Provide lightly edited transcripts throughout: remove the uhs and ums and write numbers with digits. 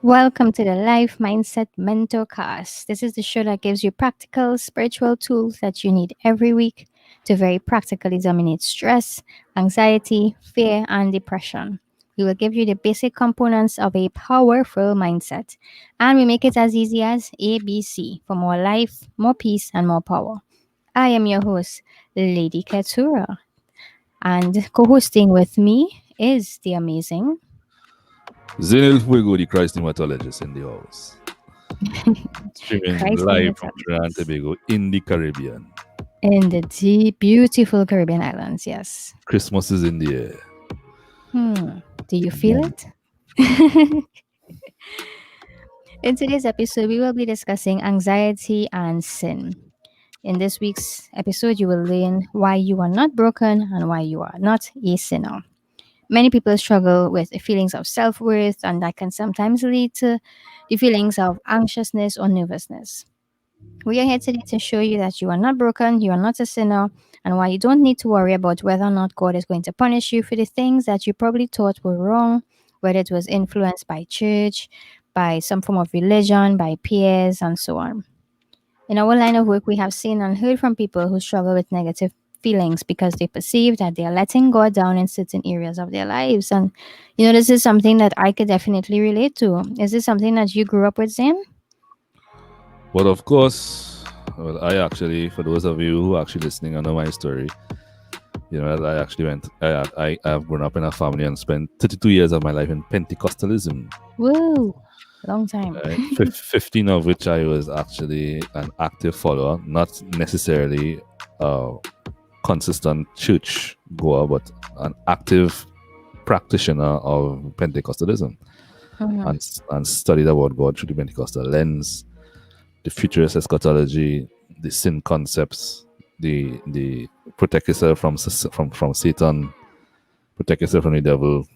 Welcome to the Life Mindset Mentorcast. This is the show that gives you practical spiritual tools that you need every week to very practically dominate stress, anxiety, fear, and depression. We will give you the basic components of a powerful mindset, and we make it as easy as ABC for more life, more peace, and more power. I am your host, Lady Ketura, and co hosting with me is the amazing Zenil Fuego, the Christ hematologist in the house. Streaming Christ live from Trinidad and Intelligence. Tobago in the Caribbean. In the deep, beautiful Caribbean islands, yes. Christmas is in the air. Do you feel Boom. it? In today's episode, we will be discussing anxiety and sin. In this week's episode, you will learn why you are not broken and why you are not a sinner. Many people struggle with feelings of self worth, and that can sometimes lead to the feelings of anxiousness or nervousness. We are here today to show you that you are not broken, you are not a sinner, and why you don't need to worry about whether or not God is going to punish you for the things that you probably thought were wrong, whether it was influenced by church, by some form of religion, by peers, and so on. In our line of work, we have seen and heard from people who struggle with negative feelings because they perceive that they are letting God down in certain areas of their lives. And, this is something that I could definitely relate to. Is this something that you grew up with, Zane? But of course, well, I actually, for those of you who are actually listening, I know my story. I actually I've grown up in a family and spent 32 years of my life in Pentecostalism. Woo! Long time. 15 of which I was actually an active follower, not necessarily a consistent church goer, but an active practitioner of Pentecostalism. Mhm. And studied about God through the Pentecostal lens, the futurist eschatology, the sin concepts, the protect yourself from Satan, protect yourself from the devil,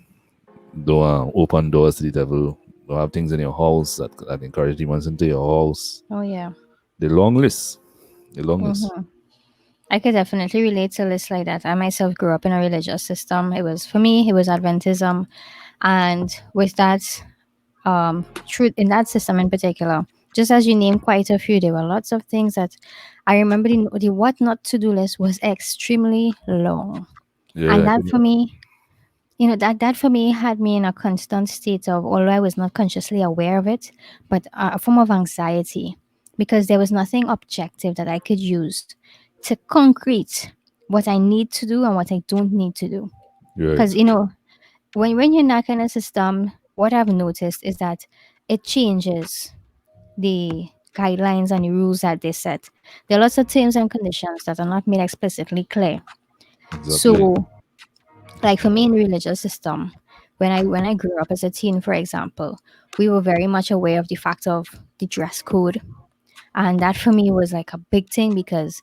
don't open doors to the devil, don't have things in your house that encourage demons into your house. Oh yeah. The long list, the long list. Hmm. I could definitely relate to lists like that. I myself grew up in a religious system. It was for me, it was Adventism, and with that, truth in that system in particular, just as you named quite a few, there were lots of things that I remember. The what not to do list was extremely long, and Yeah, I that can, for me, that for me had me in a constant state of, although I was not consciously aware of it, but a form of anxiety because there was nothing objective that I could use to concrete what I need to do and what I don't need to do. you're Because right. when you're in that kind of system, what I've noticed is that it changes the guidelines and the rules that they set. There are lots of terms and conditions that are not made explicitly clear. Exactly. So, like for me in the religious system, when I grew up as a teen, for example, we were very much aware of the fact of the dress code, and that for me was like a big thing because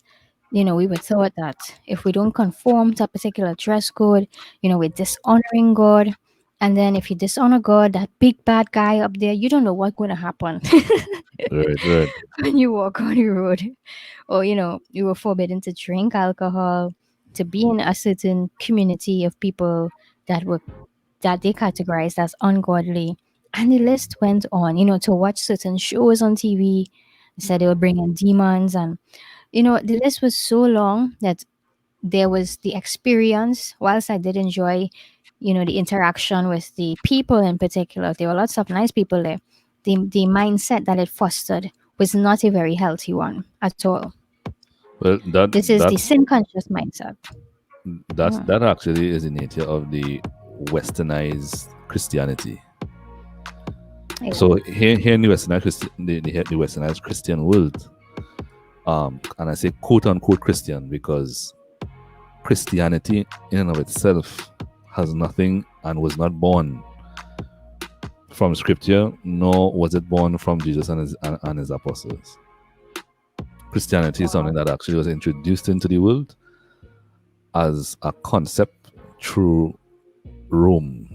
we were taught that if we don't conform to a particular dress code, we're dishonoring God. And then if you dishonor God, that big bad guy up there, you don't know what's going to happen Right, right. when you walk on the road. Or, you were forbidden to drink alcohol, to be in a certain community of people that were that they categorized as ungodly. And the list went on, to watch certain shows on TV. They said they were bringing demons. And, the list was so long that there was the experience. Whilst I did enjoy, the interaction with the people in particular, there were lots of nice people there. The mindset that it fostered was not a very healthy one at all. Well, This is the sin conscious mindset. Mhm. that actually is the nature of the Westernized Christianity. Yeah. So here in the the Westernized Christian world, and I say quote unquote Christian because Christianity in and of itself has nothing and was not born from Scripture, nor was it born from Jesus and his apostles. Christianity is something Wow. that actually was introduced into the world as a concept through Rome.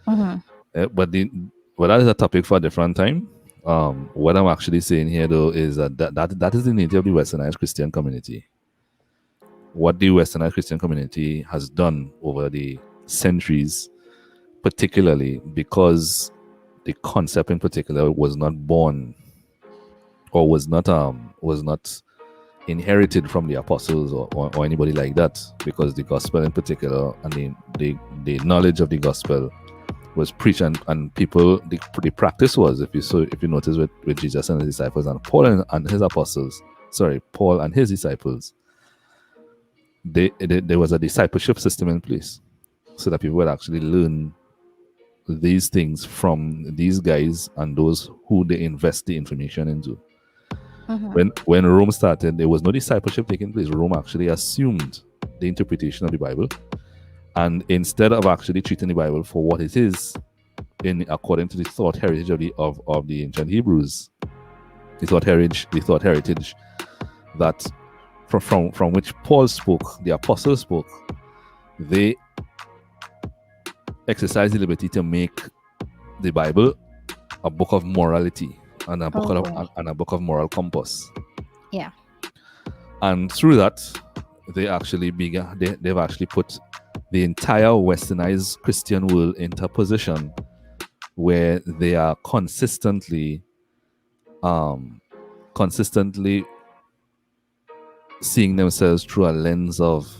Hmm. But that is a topic for a different time. What I'm actually saying here, though, is that is the nature of the Westernized Christian community. What the Westernized Christian community has done over the centuries, particularly because the concept in particular was not born, or was not inherited from the apostles, or anybody like that, because the gospel in particular, and the knowledge of the gospel was preached, and people, the practice was, if you notice with Jesus and his disciples, and Paul and his apostles, Paul and his disciples, there was a discipleship system in place, so that people would actually learn these things from these guys and those who they invest the information into. When Rome started, there was no discipleship taking place. Rome actually assumed the interpretation of the Bible, and instead of actually treating the Bible for what it is, according to the thought heritage of the ancient Hebrews, the thought heritage that from which Paul spoke, the apostles spoke, they exercised the liberty to make the Bible a book of morality, and a book of moral compass. Yeah. And through that, they've actually put the entire Westernized Christian world into a position where they are consistently seeing themselves through a lens of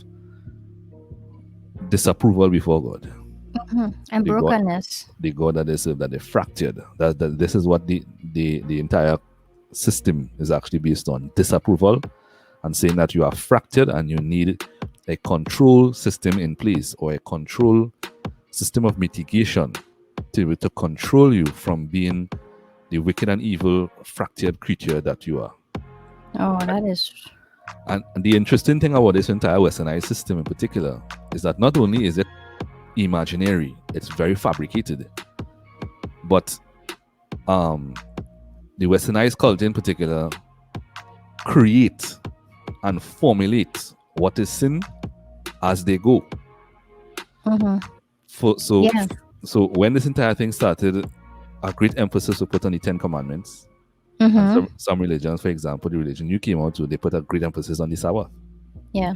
disapproval before God. And brokenness. The God that they serve, that they fractured. That this is what the entire system is actually based on: disapproval, and saying that you are fractured and you need a control system in place, or a control system of mitigation to control you from being the wicked and evil fractured creature that you are. Oh, that is. And the interesting thing about this entire Westernized system in particular is that not only is it imaginary, it's very fabricated, but the Westernized culture in particular create and formulate what is sin as they go. So when this entire thing started, a great emphasis was put on the 10 Commandments. And some religions, for example, the religion you came out to, they put a great emphasis on the Sabbath. Yeah.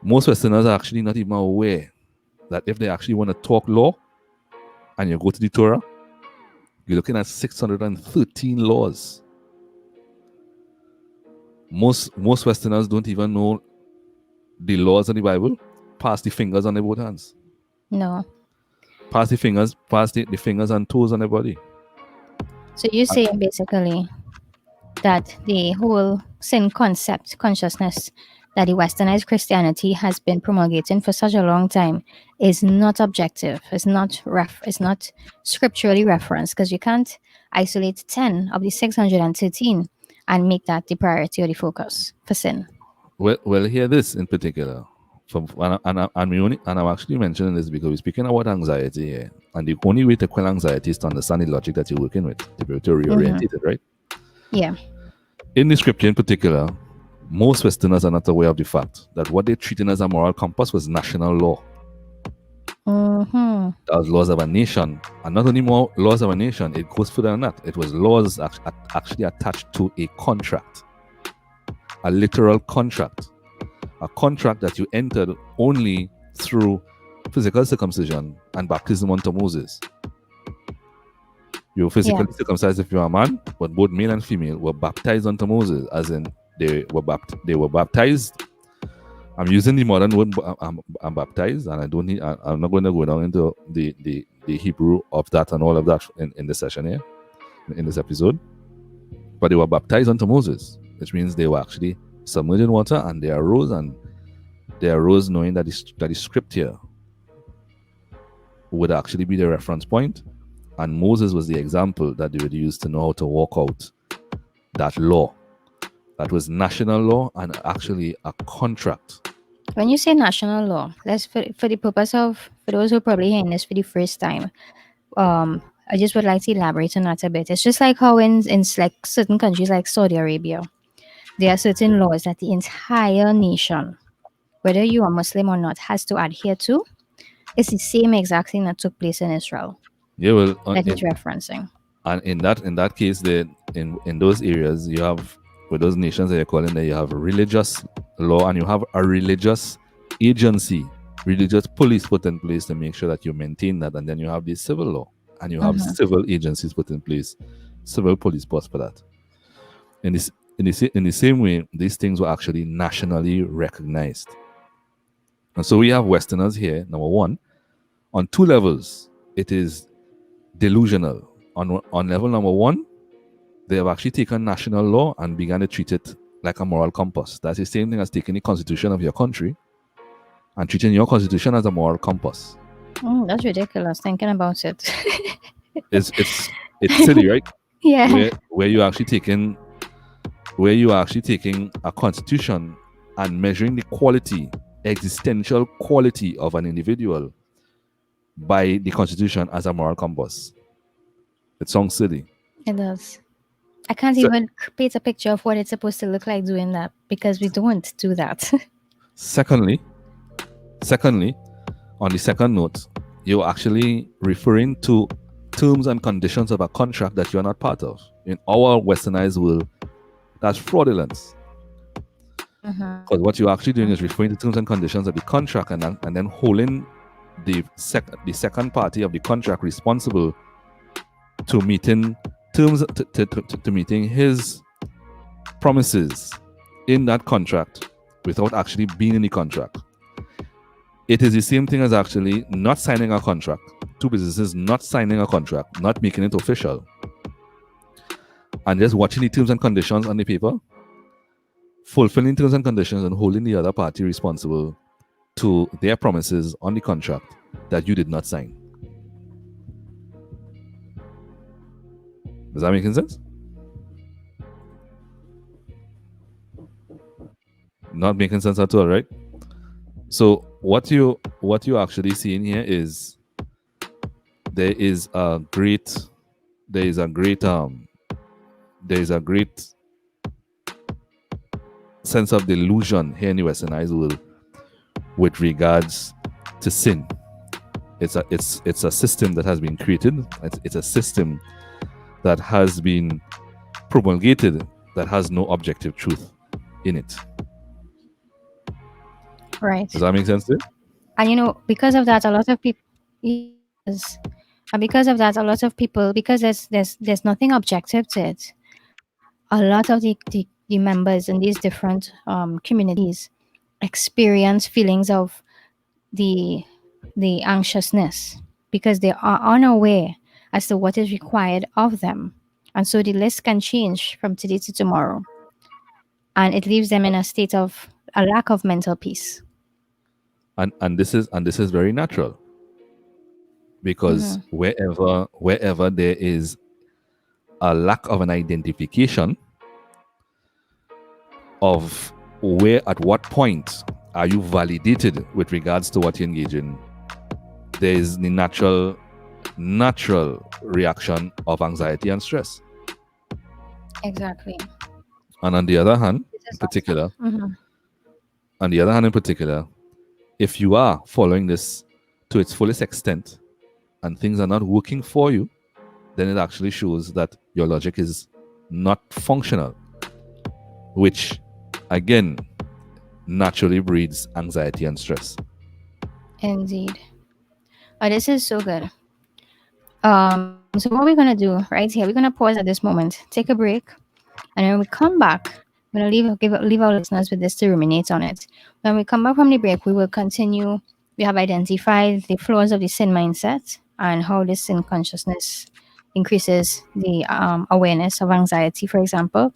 Most Westerners are actually not even aware that if they actually want to talk law, and you go to the Torah, you're looking at 613 laws. Most Westerners don't even know the laws of the Bible past the fingers on their both hands. No. Past the fingers and toes on their body. So you're saying basically that the whole sin concept, consciousness that the Westernized Christianity has been promulgating for such a long time is not objective. It's not scripturally referenced, because you can't isolate 10 of the 613 and make that the priority or the focus for sin. Well, hear this in particular. I'm actually mentioning this because we're speaking about anxiety here, and the only way to quell anxiety is to understand the logic that you're working with, to be able to reorientate it, right? Yeah. In the scripture in particular, most Westerners are not aware of the fact that what they're treating as a moral compass was national law. That was laws of a nation, and not only more laws of a nation, it goes further than that. It was laws actually attached to a contract, a literal contract, a contract that you entered only through physical circumcision and baptism unto Moses. You were physically circumcised if you are a man, but both male and female were baptized unto Moses, as in they were baptized. I'm using the modern word, I'm baptized, and I'm not going to go down into the Hebrew of that and all of that in this session here, in this episode. But they were baptized unto Moses, which means they were actually submerged in water, and they arose knowing that the scripture would actually be the reference point, and Moses was the example that they would use to know how to walk out that law. That was national law and actually a contract. When you say national law, let's for the purpose of, for those who are probably hearing this for the first time, I just would like to elaborate on that a bit. It's just like how in like certain countries like Saudi Arabia, there are certain laws that the entire nation, whether you are Muslim or not, has to adhere to. It's the same exact thing that took place in Israel. Yeah, well, that he's referencing. And in that case, in those areas, you have, with those nations that you're calling there, you have religious law, and you have a religious agency, religious police put in place to make sure that you maintain that, and then you have the civil law. and you have civil agencies put in place, civil police force for that. In this, in the same way, these things were actually nationally recognized. And so we have Westerners here, number one, on two levels. It is delusional. On level number one, they have actually taken national law and began to treat it like a moral compass. That's the same thing as taking the constitution of your country and treating your constitution as a moral compass. That's ridiculous thinking about it. It's silly, right? Yeah. Where you actually taking a constitution and measuring the quality, existential quality of an individual by the constitution as a moral compass. It sounds silly. It does. I can't So- even paint a picture of what it's supposed to look like doing that because we don't do that. Secondly, on the second note, you're actually referring to terms and conditions of a contract that you're not part of. In our westernized world, that's fraudulence. Because what you're actually doing is referring to terms and conditions of the contract and then holding the second party of the contract responsible to meeting terms to meeting his promises in that contract without actually being in the contract. It is the same thing as actually not signing a contract. Two businesses not signing a contract, not making it official, and just watching the terms and conditions on the paper, fulfilling terms and conditions, and holding the other party responsible to their promises on the contract that you did not sign. Does that make sense? Not making sense at all, right? So what you actually see in here is there is a great sense of delusion here in the westernized world with regards to sin. It's a system that has been created. It's a system that has been promulgated that has no objective truth in it. Right. Does that make sense to you? And because of that, a lot of people, yes, and because of that, a lot of people, because there's nothing objective to it. A lot of the members in these different communities experience feelings of the anxiousness because they are unaware as to what is required of them, and so the list can change from today to tomorrow, and it leaves them in a state of a lack of mental peace. And this is very natural, because wherever there is a lack of an identification of where, at what point are you validated with regards to what you engage in, there is the natural reaction of anxiety and stress. Exactly. And on the other hand, in particular, if you are following this to its fullest extent and things are not working for you, then it actually shows that your logic is not functional, which again naturally breeds anxiety and stress. Indeed. Oh, this is so good. So what we're gonna do right here, we're gonna pause at this moment, take a break, and when we come back, we're gonna leave our listeners with this to ruminate on it. When we come back from the break, we will continue. We have identified the flaws of the sin mindset and how this sin consciousness increases the awareness of anxiety, for example.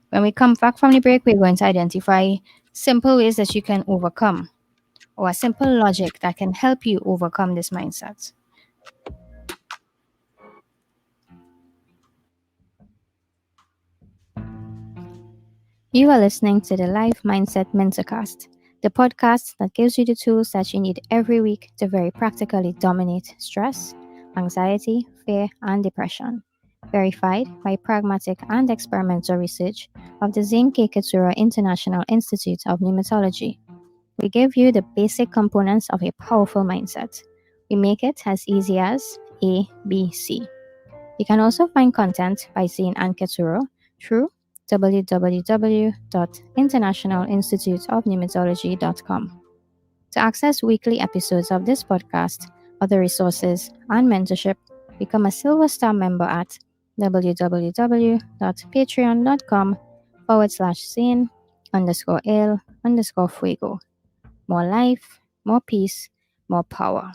When we come back from the break, we're going to identify simple ways that you can overcome, or a simple logic that can help you overcome this mindset. You are listening to the Life Mindset Mentorcast, the podcast that gives you the tools that you need every week to very practically dominate stress, anxiety, fear, and depression. Verified by pragmatic and experimental research of the Zinke Kitsura International Institute of Pneumatology. We give you the basic components of a powerful mindset. We make it as easy as A, B, C. You can also find content by seeing Anketuro through www.internationalinstituteofpneumatology.com. To access weekly episodes of this podcast, other resources, and mentorship, Become a Silver Star member at www.patreon.com/sin_el_fuego. More life, more peace, more power.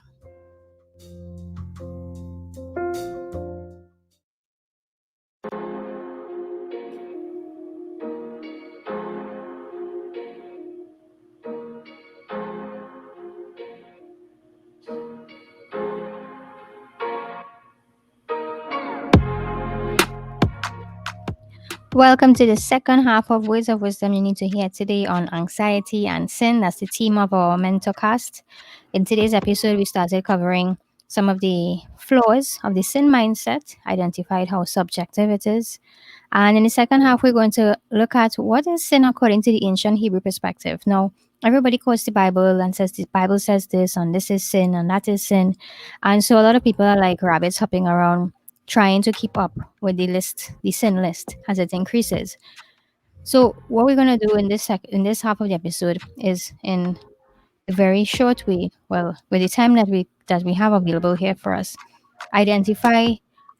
Welcome to the second half of Words of Wisdom you need to hear today on anxiety and sin. That's the theme of our mentor cast. In today's episode, we started covering some of the flaws of the sin mindset, identified how subjective it is. And in the second half, we're going to look at what is sin according to the ancient Hebrew perspective. Now, everybody quotes the Bible and says the Bible says this, and this is sin, and that is sin. And so a lot of people are like rabbits hopping around trying to keep up with the sin list as it increases. So what we're gonna do in in this half of the episode is in a very short way, well, with the time that we have available here for us, identify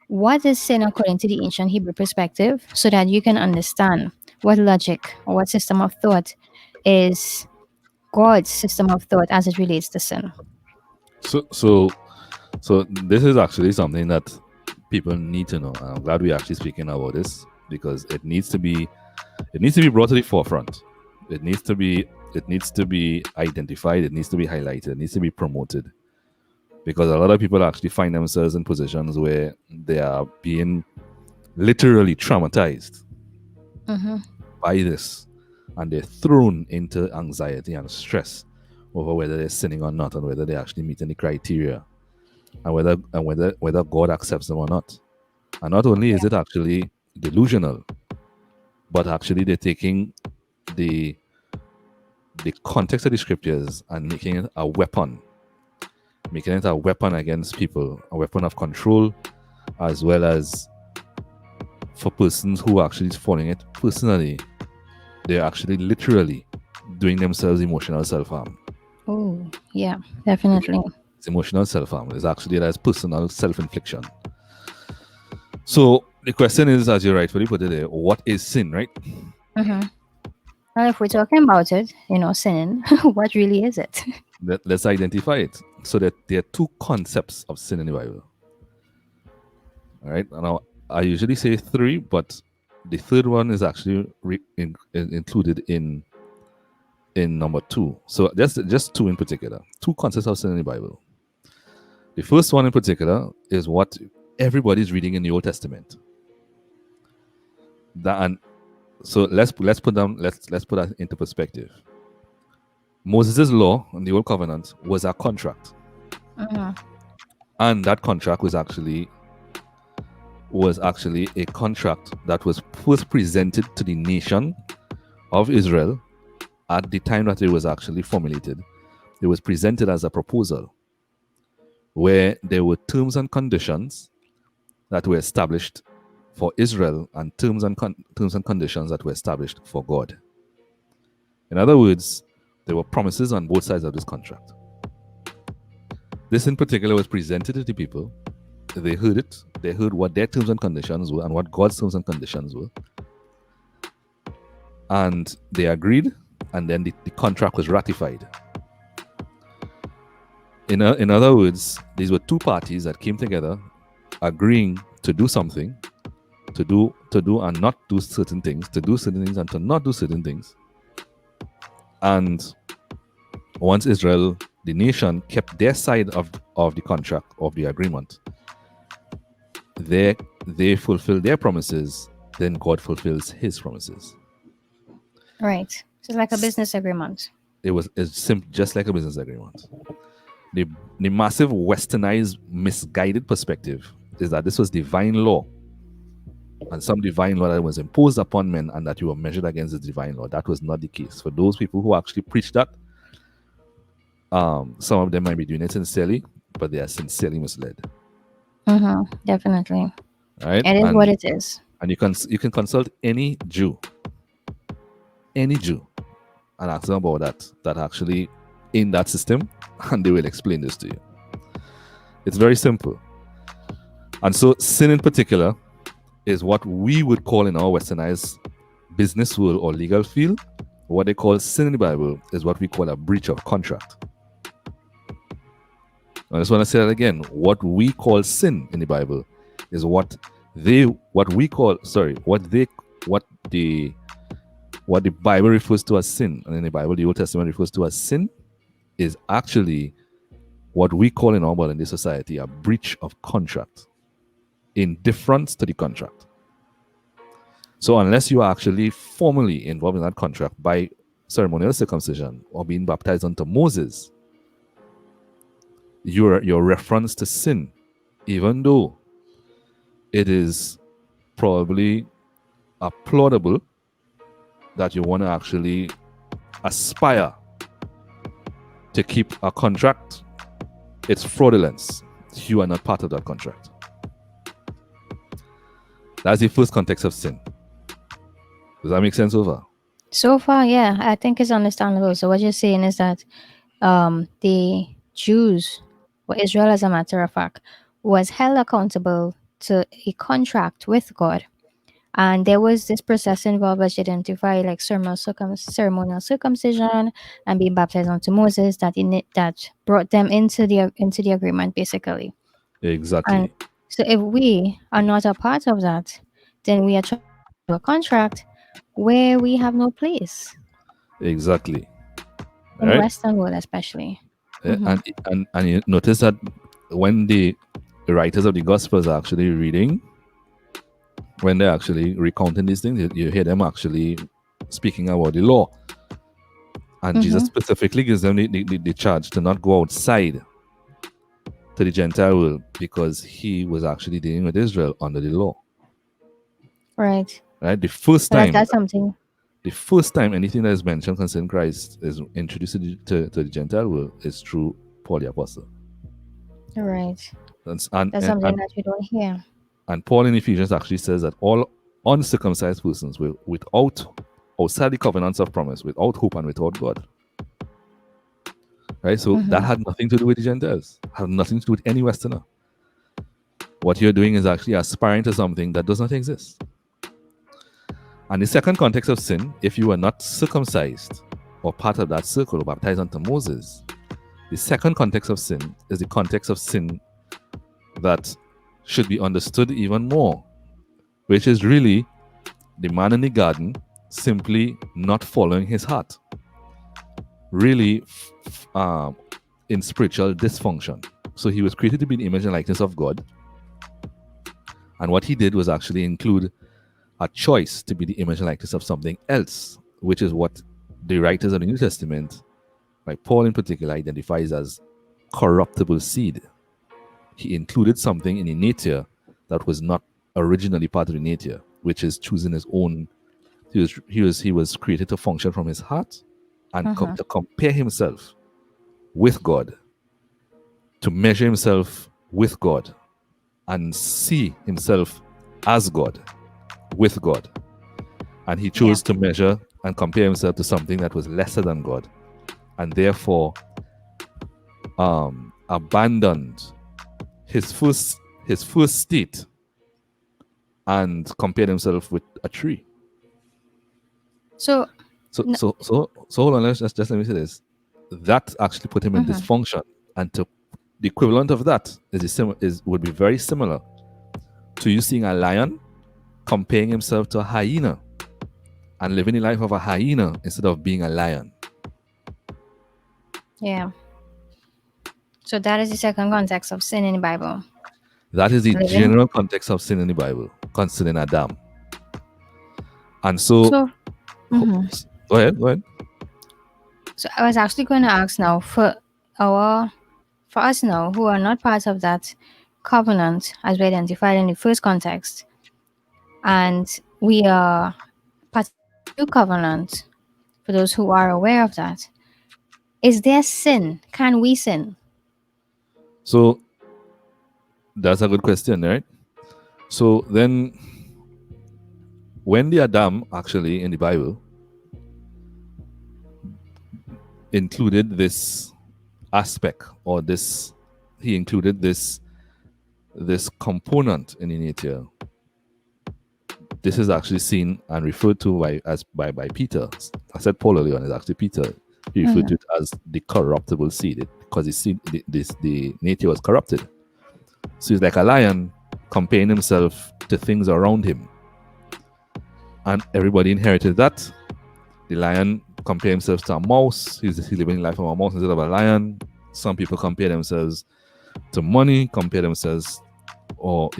what is sin according to the ancient Hebrew perspective so that you can understand what logic or what system of thought is God's system of thought as it relates to sin. So this is actually something that people need to know. And I'm glad we're actually speaking about this because it needs to be brought to the forefront. It needs to be identified, it needs to be highlighted, it needs to be promoted. Because a lot of people actually find themselves in positions where they are being literally traumatized by this, and they're thrown into anxiety and stress over whether they're sinning or not, and whether they're actually meeting the criteria, and whether God accepts them or not. And not only is it actually delusional, but actually they're taking the context of the scriptures and making it a weapon against people, a weapon of control, as well as for persons who actually is following it personally. They're actually literally doing themselves emotional self-harm. Oh, yeah, definitely. It's emotional self-harm. It's actually that's personal self-infliction. So the question is, as you rightfully put it there, what is sin, right? Well, if we're talking about it, sinning, what really is it? Let's identify it. So that there are two concepts of sin in the Bible. All right. Now, I usually say three, but the third one is actually included in number two. So just two in particular. Two concepts of sin in the Bible. The first one in particular is what everybody's reading in the Old Testament. So let's put that into perspective. Moses' law in the Old Covenant was a contract, and that contract was actually a contract that was first presented to the nation of Israel at the time that it was actually formulated. It was presented as a proposal where there were terms and conditions that were established for Israel and terms and conditions that were established for God. In other words, there were promises on both sides of this contract. This in particular was presented to the people. They heard it. They heard what their terms and conditions were and what God's terms and conditions were. And they agreed, and then the contract was ratified. In other words, these were two parties that came together agreeing to do something, to do and not do certain things, to do certain things and to not do certain things. And once Israel, the nation, kept their side of the contract, of the agreement, they fulfill their promises, then God fulfills his promises. Right. So it's like a business agreement. It's just like a business agreement. The massive westernized, misguided perspective is that this was divine law, and some divine law that was imposed upon men, and that you were measured against the divine law. That was not the case. For those people who actually preach that, some of them might be doing it sincerely, but they are sincerely misled. Definitely. Right? It is what it is. And you can consult any Jew, and ask them about that actually in that system, and they will explain this to you. It's very simple. And so sin in particular is what we would call in our westernized business world or legal field, what they call sin in the Bible is what we call a breach of contract. I just want to say that again. What we call sin in the Bible is what the Bible refers to as sin, and in the Bible, the Old Testament refers to as sin, is actually what we call in our modern day society a breach of contract, indifference to the contract. So unless you are actually formally involved in that contract by ceremonial circumcision or being baptized unto Moses, your reference to sin, even though it is probably applaudable that you want to actually aspire to keep a contract, it's fraudulence. You are not part of that contract. That's the first context of sin. Does that make sense over? So far, yeah, I think it's understandable. So what you're saying is that the Jews, or Israel as a matter of fact, was held accountable to a contract with God. And there was this process involved which identified like ceremonial circumcision and being baptized onto Moses that brought them into the agreement basically. And Exactly. so if we are not a part of that, then we are trying to enter into a contract where we have no place Exactly. in the Right? Western world, especially. And, and you notice that when the writers of the Gospels are actually reading, when they're actually recounting these things, you hear them actually speaking about the law. And Jesus specifically gives them the charge to not go outside to the Gentile world because he was actually dealing with Israel under the law. Right. Right? So that's something. The first time anything that is mentioned concerning Christ is introduced to the Gentile world is through Paul the Apostle. Right. And, That's and, something and, that we don't hear. and Paul in Ephesians actually says that all uncircumcised persons will, outside the covenants of promise, without hope and without God. Right? So that had nothing to do with the Gentiles, had nothing to do with any Westerner. What you're doing is actually aspiring to something that does not exist. And the second context of sin, if you are not circumcised or part of that circle or baptized unto Moses, the second context of sin is the context of sin that should be understood even more, which is really the man in the garden simply not following his heart, really in spiritual dysfunction. So he was created to be the image and likeness of God. And what he did was actually include a choice to be the image and likeness of something else, which is what the writers of the New Testament, like Paul in particular, identifies as corruptible seed. He included something in the nature that was not originally part of the nature, which is choosing his own. He was created to function from his heart and to compare himself with God, to measure himself with God, and see himself as God, with God. And he Yeah. chose to measure and compare himself to something that was lesser than God, and therefore abandoned his first state and compared himself with a tree. So So hold on, let's just let me say this. That actually put him in dysfunction, and to the equivalent of that would be very similar to you seeing a lion comparing himself to a hyena and living the life of a hyena instead of being a lion. yeah. So that is the second context of sin in the Bible. That is the Living. general context of sin in the Bible concerning Adam. And so, So go ahead, go ahead. so I was actually going to ask now for us now who are not part of that covenant as we identified in the first context, and we are part of the new covenant. For those who are aware of that, is there sin? Can we sin? So that's a good question, right? So then, when the Adam actually in the Bible included this aspect, or this, he included this this component in the nature, this is actually seen and referred to by Peter. I said Paul earlier on, it's actually Peter. He referred to it as the corruptible seed because the nature was corrupted. So he's like a lion comparing himself to things around him. And everybody inherited that. The lion compared himself to a mouse. He's living life of a mouse instead of a lion. Some people compare themselves to money, compare themselves, or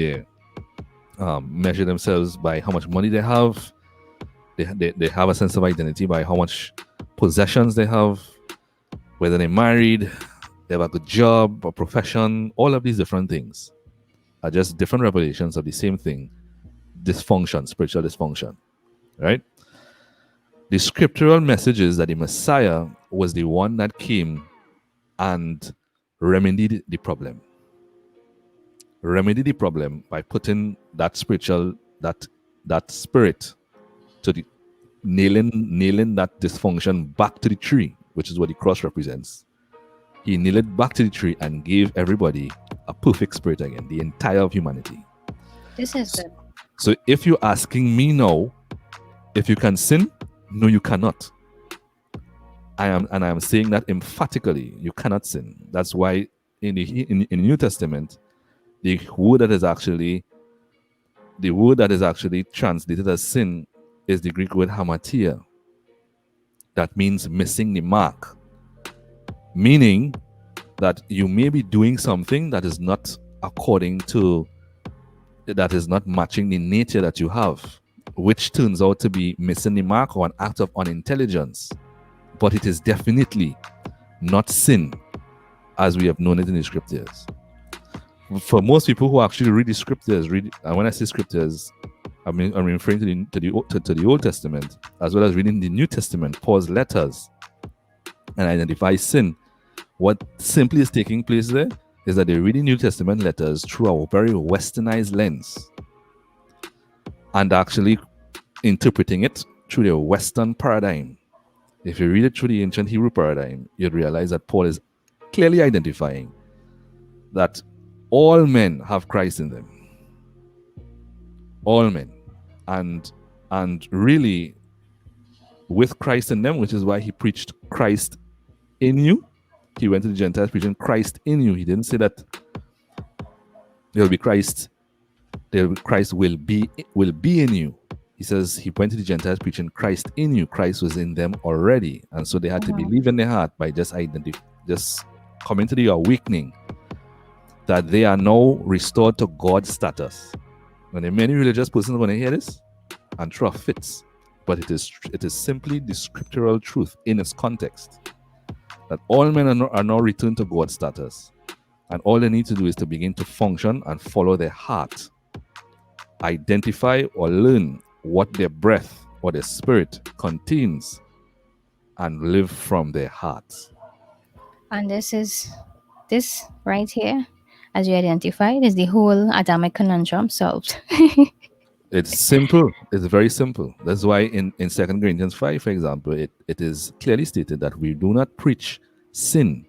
measure themselves by how much money they have. They have a sense of identity by how much possessions they have, whether they're married, they have a good job, a profession. All of these different things are just different revelations of the same thing: dysfunction, spiritual dysfunction, right? The scriptural message is that the Messiah was the one that came and remedied the problem. Remedy the problem by putting that spiritual, that spirit to the nailing that dysfunction back to the tree, which is what the cross represents. He nailed it back to the tree and gave everybody a perfect spirit again, the entire of humanity. This is good. So if you're asking me now if you can sin, no, you cannot. I am saying that emphatically, you cannot sin. That's why in the New Testament, the word that is actually translated as sin is the Greek word hamartia. That means missing the mark. Meaning that you may be doing something that is not matching the nature that you have, which turns out to be missing the mark or an act of unintelligence. But it is definitely not sin as we have known it in the scriptures. For most people who actually read the scriptures, and when I say scriptures, I'm referring to the Old Testament, as well as reading the New Testament, Paul's letters, and identify sin. What simply is taking place there is that they read the New Testament letters through a very westernized lens and actually interpreting it through the Western paradigm. If you read it through the ancient Hebrew paradigm, you'd realize that Paul is clearly identifying that all men have Christ in them. All men. And really, with Christ in them, which is why he preached Christ in you. He went to the Gentiles preaching Christ in you. He didn't say that there will be Christ. Christ will be in you. He says he went to the Gentiles preaching Christ in you. Christ was in them already, and so they had to believe in their heart by just coming to the awakening that they are now restored to God's status. And many religious persons are going to hear this and throw fits, but it is simply the scriptural truth in its context that all men are now returned to God's status, and all they need to do is to begin to function and follow their heart, identify or learn what their breath or their spirit contains, and live from their hearts. And this right here, as you identified, is the whole Adamic conundrum solved. It's simple. It's very simple. That's why in 2 Corinthians 5, for example, it is clearly stated that we do not preach sin,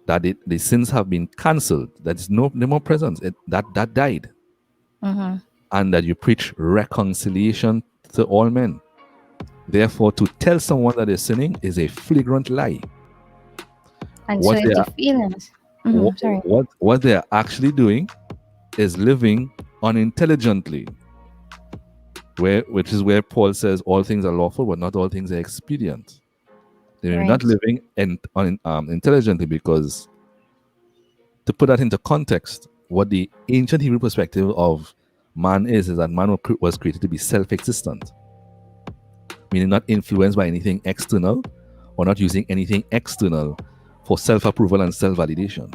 that the sins have been cancelled, that is no more present, that died. And that you preach reconciliation to all men. Therefore, to tell someone that they're sinning is a flagrant lie. And what so if the feelings... what they are actually doing is living unintelligently, which is where Paul says all things are lawful, but not all things are expedient. They're not living intelligently, because to put that into context, what the ancient Hebrew perspective of man is that man was created to be self-existent, meaning not influenced by anything external or not using anything external for self-approval and self-validation.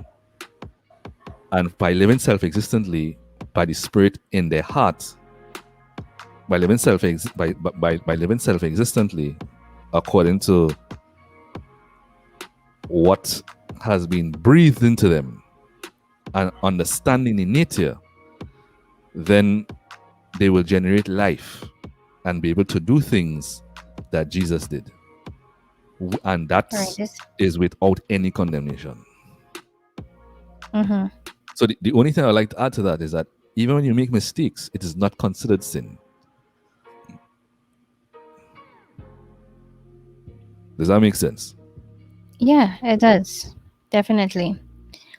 And by living self-existently, by the Spirit in their heart, by living self-existently according to what has been breathed into them and understanding the nature, then they will generate life and be able to do things that Jesus did. And that is without any condemnation. So the only thing I'd like to add to that is that even when you make mistakes, it is not considered sin. Does that make sense? Yeah, it does. Definitely.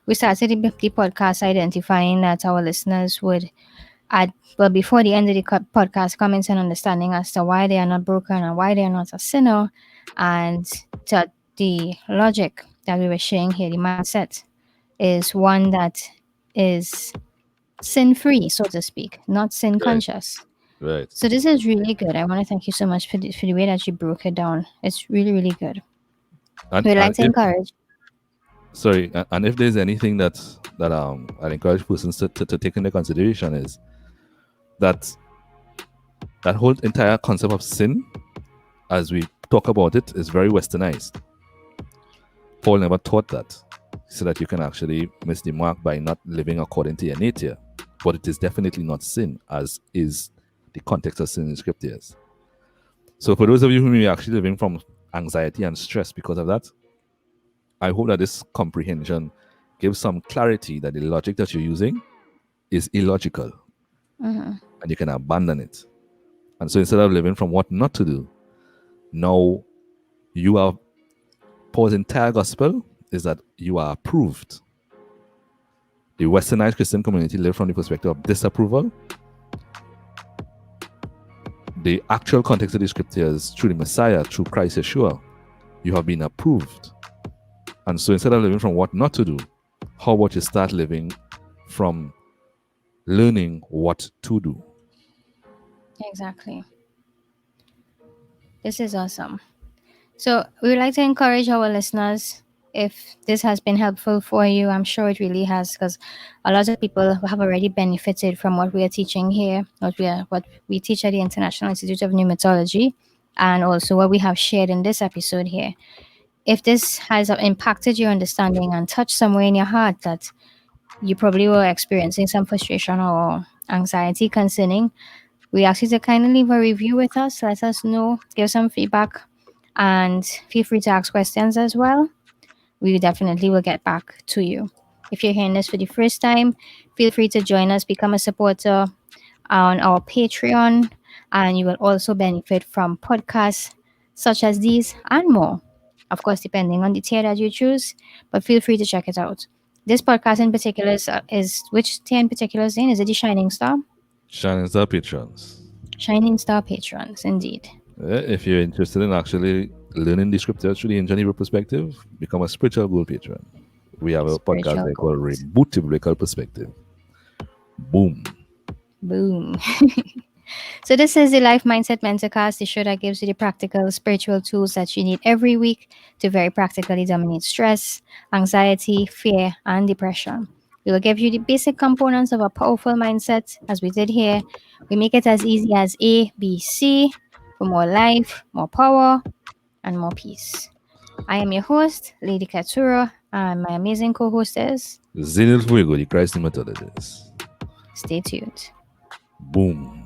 We started the podcast identifying that our listeners would add, well, before the end of the podcast, comments and understanding as to why they are not broken and why they are not a sinner, and that the logic that we were sharing here, the mindset, is one that is sin free, so to speak, not sin Right. conscious. Right. So this is really good. I want to thank you so much for the way that you broke it down. It's really, really good. We'd like And to if encourage. and if there's anything that I'd encourage persons to take into consideration is that that whole entire concept of sin, as we talk about it, is very westernized. Paul never taught that, so that you can actually miss the mark by not living according to your nature. But it is definitely not sin, as is the context of sin in scriptures. So for those of you who may be actually living from anxiety and stress because of that, I hope that this comprehension gives some clarity that the logic that you're using is illogical Mm-hmm. and you can abandon it. And so instead of living from what not to do, now you are, Paul's entire gospel is that you are approved. The Westernized Christian community live from the perspective of disapproval. The actual context of the scriptures, through the Messiah, through Christ Yeshua, you have been approved. And so instead of living from what not to do, how about you start living from learning what to do? Exactly. This is awesome. So we would like to encourage our listeners, if this has been helpful for you, I'm sure it really has, because a lot of people have already benefited from what we are teaching here, what we teach at the International Institute of Pneumatology, and also what we have shared in this episode here. If this has impacted your understanding and touched somewhere in your heart that you probably were experiencing some frustration or anxiety concerning, we ask you to kindly leave a review with us. Let us know, give some feedback, and feel free to ask questions as well. We definitely will get back to you. If you're hearing this for the first time, feel free to join us, become a supporter on our Patreon, and you will also benefit from podcasts such as these and more. Of course, depending on the tier that you choose, but feel free to check it out. This podcast in particular is which tier in particular is in? Is it the Shining Star? Shining Star patrons. Shining Star patrons, indeed. If you're interested in actually learning the scriptures through the engineering perspective, become a spiritual gold patron. We have a podcast Spiritual there called goals. Reboot Biblical Perspective. Boom. Boom. So this is the Life Mindset Mentorcast, the show that gives you the practical spiritual tools that you need every week to very practically dominate stress, anxiety, fear, and depression. We will give you the basic components of a powerful mindset, as we did here. We make it as easy as A, B, C for more life, more power, and more peace. I am your host, Lady Katsura, and my amazing co-host is. Zenil Fuego, the Christ Nematologist. Stay tuned. Boom.